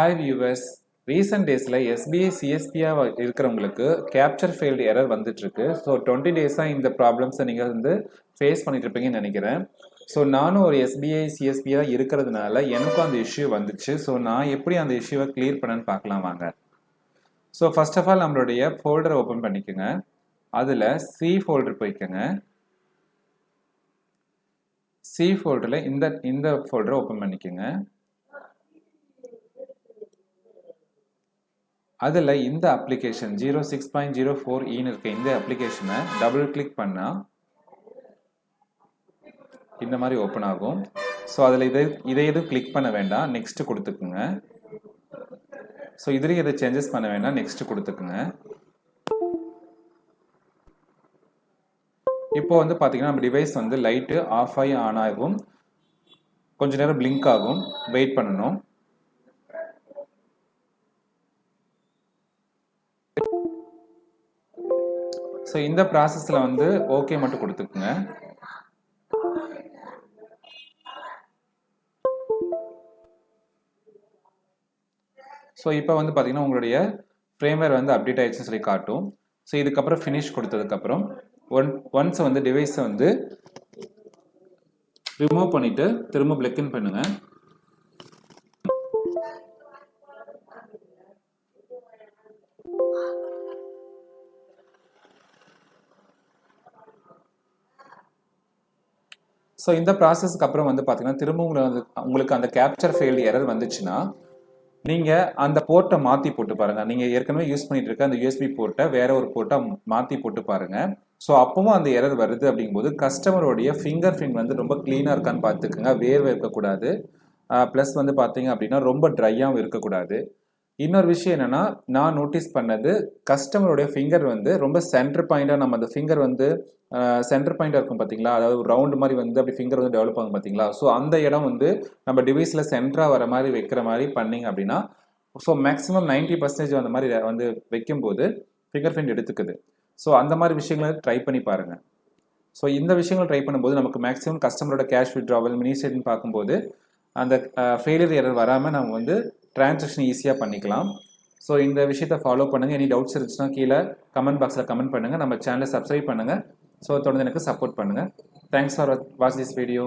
Hi viewers, recent daysல SBI CSPயா இருக்கிறவங்களுக்கு capture failed error வந்துட்டு இருக்கு. ஸோ 20 டேஸா இந்த ப்ராப்ளம்ஸை நீங்கள் வந்து ஃபேஸ் பண்ணிட்டு இருப்பீங்கன்னு நினைக்கிறேன். ஸோ நானும் ஒரு SBI CSPயா இருக்கிறதுனால எனக்கும் அந்த இஷ்யூ வந்துச்சு. ஸோ நான் எப்படி அந்த இஷ்யூவை கிளியர் பண்ணேன்னு பார்க்கலாம் வாங்க. ஸோ ஃபர்ஸ்ட் ஆஃப் ஆல் நம்மளுடைய ஃபோல்டரை ஓப்பன் பண்ணிக்கோங்க. அதில் சி ஃபோல்டர் போய்க்கோங்க. சி ஃபோல்டரில் இந்த ஃபோல்டரை ஓப்பன் பண்ணிக்கோங்க. அதில் இந்த அப்ளிகேஷன் 06.04 இருக்க இந்த அப்ளிகேஷனை டபுள் கிளிக் பண்ணால் இந்த மாதிரி ஓப்பன் ஆகும். ஸோ அதில் இதை எதுவும் கிளிக் பண்ண வேண்டாம், நெக்ஸ்ட் கொடுத்துக்குங்க. ஸோ இதுலேயும் எதை சேஞ்சஸ் பண்ண வேண்டாம், நெக்ஸ்ட் கொடுத்துக்குங்க. இப்போ வந்து பார்த்தீங்கன்னா நம்ம டிவைஸ் வந்து லைட்டு ஆஃப் ஆகி ஆன் ஆகும், கொஞ்ச நேரம் பிளிங்க் ஆகும், வெயிட் பண்ணணும். ஸோ இந்த ப்ராசஸில் வந்து ஓகே மட்டும் கொடுத்துக்குங்க. ஸோ இப்போ வந்து பார்த்தீங்கன்னா உங்களுடைய ஃப்ரேம்வேர் வந்து அப்டேட் ஆயிடுச்சுன்னு சொல்லி காட்டும். ஸோ இதுக்கப்புறம் ஃபினிஷ் கொடுத்ததுக்கப்புறம் ஒன்ஸ் வந்து டிவைஸை வந்து ரிமூவ் பண்ணிவிட்டு திரும்ப பிளக்கின் பண்ணுங்க. ஸோ இந்த ப்ராசஸ்க்கு அப்புறம் வந்து பார்த்தீங்கன்னா திரும்ப உங்களுக்கு அந்த கேப்சர் ஃபெயில்டு எரர் வந்துச்சுன்னா நீங்கள் அந்த போர்ட்டை மாற்றி போட்டு பாருங்கள். நீங்கள் ஏற்கனவே யூஸ் பண்ணிட்டு இருக்க அந்த USB போர்ட்டை வேற ஒரு போர்ட்டை மாற்றி போட்டு பாருங்கள். ஸோ அப்பவும் அந்த எரர் வருது அப்படிங்கும்போது கஸ்டமருடைய ஃபிங்கர் பிரிண்ட் வந்து ரொம்ப க்ளீனாக இருக்கான்னு பார்த்துக்குங்க. வேர்வை இருக்கக்கூடாது, ப்ளஸ் வந்து பார்த்தீங்க அப்படின்னா ரொம்ப ட்ரையாகவும் இருக்கக்கூடாது. இன்னொரு விஷயம் என்னன்னா, நான் நோட்டீஸ் பண்ணது கஸ்டமருடைய ஃபிங்கர் வந்து ரொம்ப சென்டர் பாயிண்டாக, நம்ம அந்த ஃபிங்கர் வந்து சென்டர் பாயிண்டாக இருக்கும் பார்த்தீங்களா, அதாவது ஒரு ரவுண்டு மாதிரி வந்து அப்படி ஃபிங்கர் வந்து டெவலப் ஆகும் பார்த்தீங்களா. ஸோ அந்த இடம் வந்து நம்ம டிவைஸில் சென்டராக வர மாதிரி வைக்கிற மாதிரி பண்ணிங்க அப்படின்னா ஸோ மேக்ஸிமம் 90% அந்த மாதிரி வந்து வைக்கும்போது ஃபிங்கர் பிரிண்ட் எடுத்துக்குது. ஸோ அந்த மாதிரி விஷயங்களை ட்ரை பண்ணி பாருங்கள். ஸோ இந்த விஷயங்கள் ட்ரை பண்ணும்போது நமக்கு மேக்ஸிமம் கஸ்டமரோட கேஷ் வித்ட்ராவல் மினி ஸ்டேட்மெண்ட் பார்க்கும்போது அந்த ஃபெயிலியர் எரர் வராமல் நம்ம வந்து டிரான்சாக்ஷன் ஈஸியாக பண்ணிக்கலாம். ஸோ இந்த விஷயத்தை ஃபாலோ பண்ணுங்கள். எனி டவுட்ஸ் இருந்துச்சுன்னா கீழே கமெண்ட் பாக்ஸில் கமெண்ட் பண்ணுங்கள். நம்ம சேனலை சப்ஸ்கிரைப் பண்ணுங்கள். ஸோ தொடர்ந்து எனக்கு சப்போர்ட் பண்ணுங்கள். Thanks for watch this video.